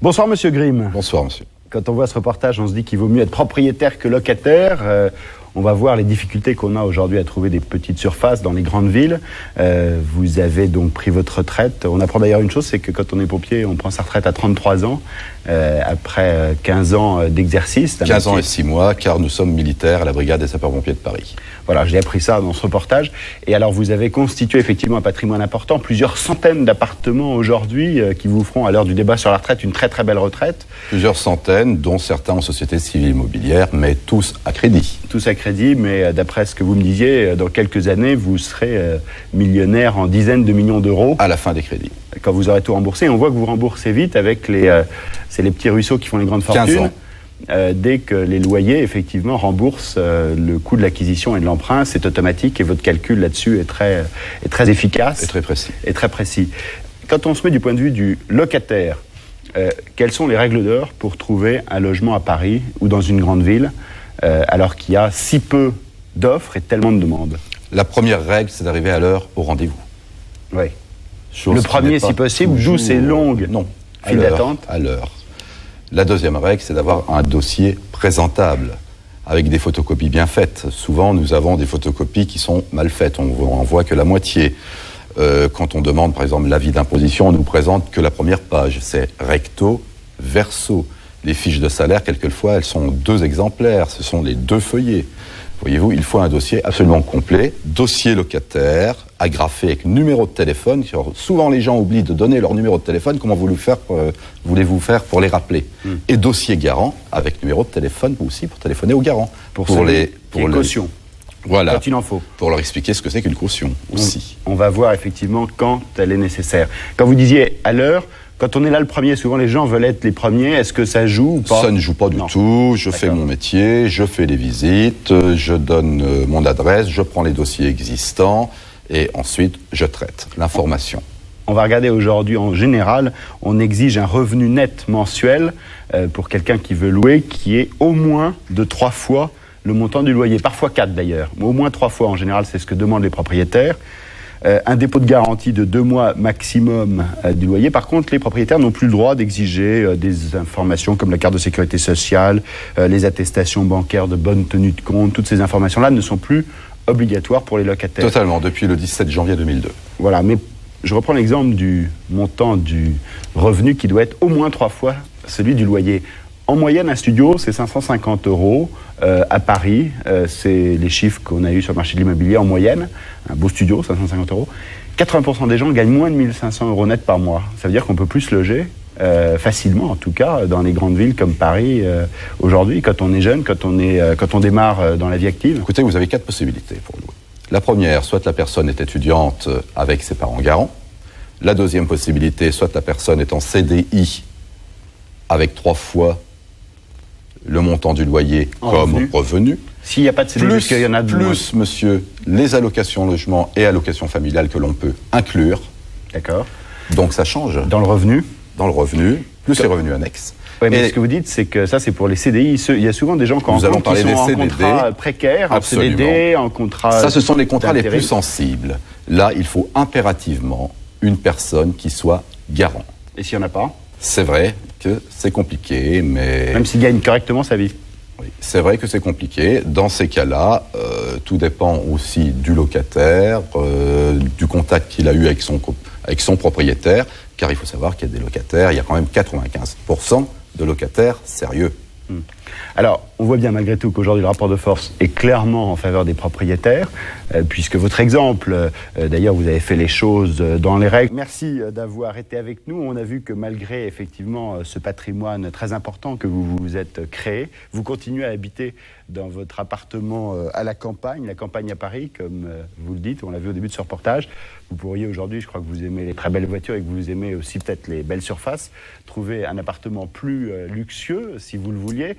Bonsoir Monsieur Grimm. Bonsoir monsieur. Quand on voit ce reportage, on se dit qu'il vaut mieux être propriétaire que locataire. On va voir les difficultés qu'on a aujourd'hui à trouver des petites surfaces dans les grandes villes. Vous avez donc pris votre retraite. On apprend d'ailleurs une chose, c'est que quand on est pompier, on prend sa retraite à 33 ans, après 15 ans d'exercice. 15 ans et 6 mois, car nous sommes militaires à la brigade des sapeurs-pompiers de Paris. Voilà, j'ai appris ça dans ce reportage. Et alors, vous avez constitué effectivement un patrimoine important, plusieurs centaines d'appartements aujourd'hui qui vous feront, à l'heure du débat sur la retraite, une très très belle retraite. Plusieurs centaines, dont certains en société civile immobilière, mais tous à crédit. Tous à crédit, mais d'après ce que vous me disiez, dans quelques années, vous serez millionnaire en dizaines de millions d'euros. À la fin des crédits. Quand vous aurez tout remboursé. On voit que vous remboursez vite avec c'est les petits ruisseaux qui font les grandes fortunes. 15 ans. Dès que les loyers, effectivement, remboursent le coût de l'acquisition et de l'emprunt, c'est automatique et votre calcul là-dessus est très efficace. Et très précis. Et très précis. Quand on se met du point de vue du locataire, quelles sont les règles d'or pour trouver un logement à Paris ou dans une grande ville, alors qu'il y a si peu d'offres et tellement de demandes? La première règle, c'est d'arriver à l'heure au rendez-vous. Oui. Chose Le qui premier, n'est pas si possible, toujours- d'où ces longues files d'attente. À l'heure. La deuxième règle, c'est d'avoir un dossier présentable, avec des photocopies bien faites. Souvent, nous avons des photocopies qui sont mal faites, on en voit que la moitié. Quand on demande, par exemple, l'avis d'imposition, on nous présente que la première page. C'est recto, verso. Les fiches de salaire, quelquefois, elles sont 2 exemplaires, ce sont les 2 feuillets. Voyez-vous, il faut un dossier absolument complet, dossier locataire, agrafé avec numéro de téléphone. Souvent, les gens oublient de donner leur numéro de téléphone. Comment voulez-vous faire pour les rappeler? Et dossier garant, avec numéro de téléphone aussi pour téléphoner au garant. Pour les cautions. Voilà. Quand il en faut. Pour leur expliquer ce que c'est qu'une caution aussi. On va voir effectivement quand elle est nécessaire. Quand vous disiez à l'heure, quand on est là le premier, souvent les gens veulent être les premiers. Est-ce que ça joue ou pas? Ça ne joue pas du tout. Je fais mon métier, je fais les visites, je donne mon adresse, je prends les dossiers existants et ensuite je traite l'information. On va regarder aujourd'hui, en général, on exige un revenu net mensuel pour quelqu'un qui veut louer qui est au moins de 3 fois le montant du loyer. Parfois 4 d'ailleurs, mais au moins 3 fois en général, c'est ce que demandent les propriétaires. Un dépôt de garantie de 2 mois maximum du loyer. Par contre, les propriétaires n'ont plus le droit d'exiger des informations comme la carte de sécurité sociale, les attestations bancaires de bonne tenue de compte. Toutes ces informations-là ne sont plus obligatoires pour les locataires. Totalement, depuis le 17 janvier 2002. Voilà, mais je reprends l'exemple du montant du revenu qui doit être au moins 3 fois celui du loyer. En moyenne, un studio, c'est 550 € à Paris. C'est les chiffres qu'on a eus sur le marché de l'immobilier en moyenne. Un beau studio, 550 €. 80% des gens gagnent moins de 1500 € net par mois. Ça veut dire qu'on peut plus se loger, facilement en tout cas, dans les grandes villes comme Paris aujourd'hui, quand on est jeune, quand on démarre dans la vie active. Écoutez, vous avez 4 possibilités pour louer. La première, soit la personne est étudiante avec ses parents garants. La deuxième possibilité, soit la personne est en CDI avec 3 fois le montant du loyer comme revenu. S'il n'y a pas de CDI, parce qu'il y en a de moins. Plus, monsieur, les allocations logement et allocations familiales que l'on peut inclure. D'accord. Donc ça change. Dans le revenu. Dans le revenu, plus les revenus annexes. Oui, mais ce que vous dites, c'est que ça, c'est pour les CDI. Il y a souvent des gens qui sont en contrat précaire, en CDD, en contrat. Ça, ce sont les contrats les d'intérim. plus sensibles. Là, il faut impérativement une personne qui soit garant. Et s'il n'y en a pas? C'est vrai que c'est compliqué, mais... Même s'il gagne correctement sa vie. Oui, c'est vrai que c'est compliqué. Dans ces cas-là, tout dépend aussi du locataire, du contact qu'il a eu avec son propriétaire, car il faut savoir qu'il y a des locataires, il y a quand même 95% de locataires sérieux. Alors, on voit bien malgré tout qu'aujourd'hui le rapport de force est clairement en faveur des propriétaires, puisque votre exemple, d'ailleurs vous avez fait les choses dans les règles. Merci d'avoir été avec nous. On a vu que malgré effectivement ce patrimoine très important que vous vous êtes créé, vous continuez à habiter dans votre appartement à la campagne à Paris, comme vous le dites, on l'a vu au début de ce reportage. Vous pourriez aujourd'hui, je crois que vous aimez les très belles voitures et que vous aimez aussi peut-être les belles surfaces, trouver un appartement plus luxueux si vous le vouliez.